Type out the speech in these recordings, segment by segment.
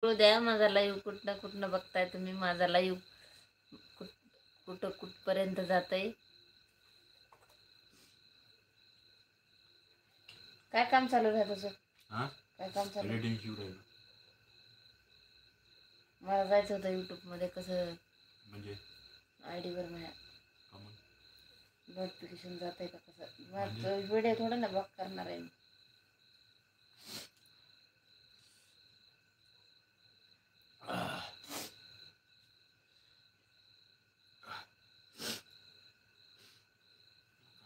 द्या माझा लाईव्ह कुठनं कुठनं बघताय तुम्ही. माझा लाईव्ह कुठं कुठपर्यंत जातंय. काय काम चालू आहे तुझं? काय काम चालू आहे? मला जायचं होतं युट्यूब मध्ये. कसं म्हणजे आयडी वर माझ्या नोटिफिकेशन जात आहे का कसं? व्हिडिओ थोडा ना ब्लॉक करणार आहे मी.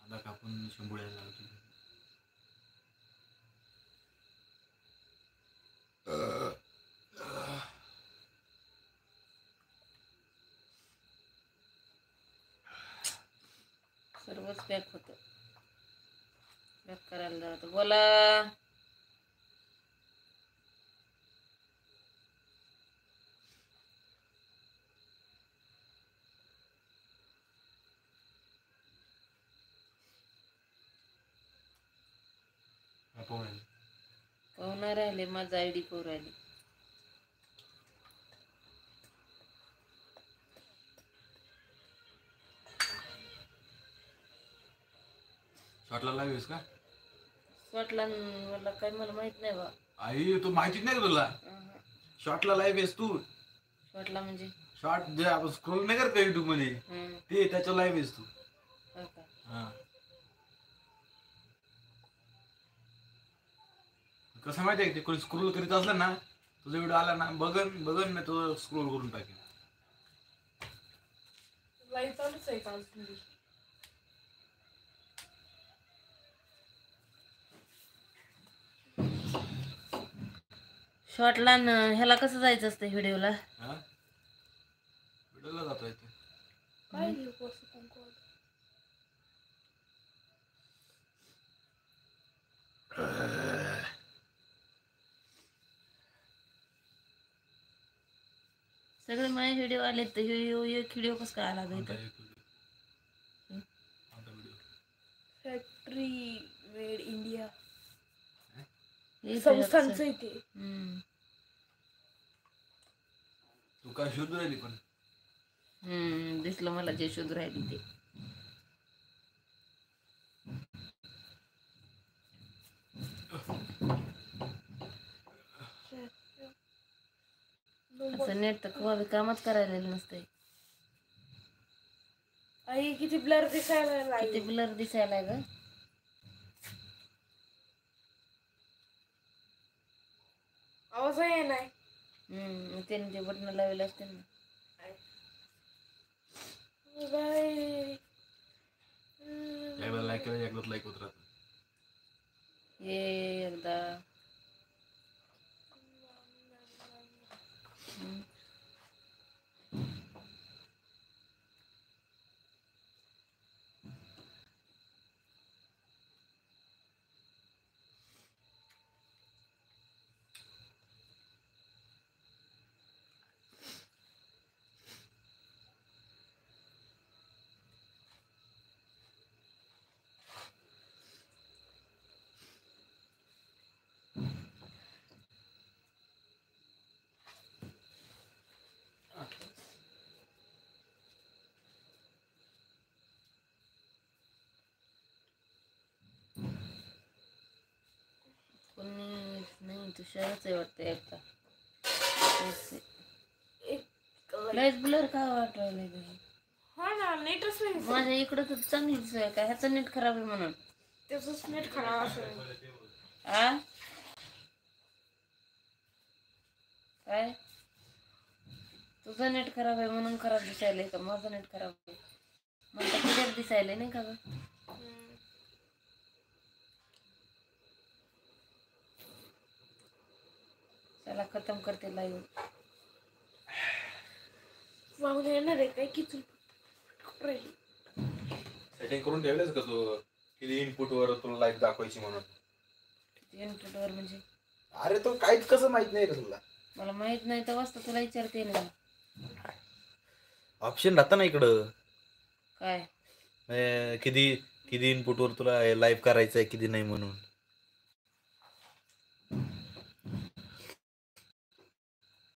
कांदा कापून शेंबुड्याला लावतो. सर्वच पॅक होतं. पॅक करायला जातो. बोला. पाहुणा राहिले माझा आयडी पाहू राहिले. शॉर्टला लाईव्ह का? शॉर्टला मला काय मला माहित नाही बा. आई तू माहितीच नाही का तुला? शॉर्टला लाईव्ह आहेस तू. शॉर्टला म्हणजे शॉर्ट जे आपण स्क्रोल नाही करत का युट्यूब मध्ये, ते त्याच्या लाईव्ह आहेस तू. कसं माहितीये का, ते कोणी स्क्रोल करीत असलं ना, तुझा व्हिडिओ आला ना, बघन बघन मी तुझं स्क्रोल करून टाकेन. लाईव्ह चालूच आहे काल. शॉर्टला ह्याला कसं जायचं असतं व्हिडिओला? व्हिडिओला जातो इथे काय सगळे माझे व्हिडिओ आले तर एक व्हिडिओ कसं काय आला गं? फॅक्टरी मेड इंडिया संस्थांचं इथे. तू काय शोधून राहिली पण? दिसलं मला जे शोध राहिली ते. असं नेट तर कवा कामच करायला नसतंय. आई किती ब्लर दिसायला, किती ब्लर दिसायला ग. आवाज आहे नाही. त्याने ते बटन लावले असते ना. एकदा लाईक केलं एकदाच लाईक होत राहत. एकदा नाही तुषारच आहे वाटतं एकदा. लयच ब्लर का वाटलं? माझ्या इकडं तर चांगलीच आहे. का ह्याचं नेट खराब आहे म्हणून? त्याचंच नेट खराब असेल. काय तुझं नेट खराब आहे म्हणून खराब दिसायलंय का? माझं नेट खराब आहे मला क्लिअर दिसायलंय नाही का ग? चला खतम करते लाईव्ह. मागून येणार आहे काय किती सेटिंग करून ठेवलेस का तू? किती इनपुट वर तुला लाईव्ह दाखवायची म्हणून? किती इनपुट वर म्हणजे? अरे तो काहीच कसं माहित नाही का तुला? मला माहित नाही तर वाजता तुला विचारते ना. ऑप्शन राहतं ना इकडं. काय किती किती इनपुट वर तुला लाईव्ह करायचंय किती नाही म्हणून.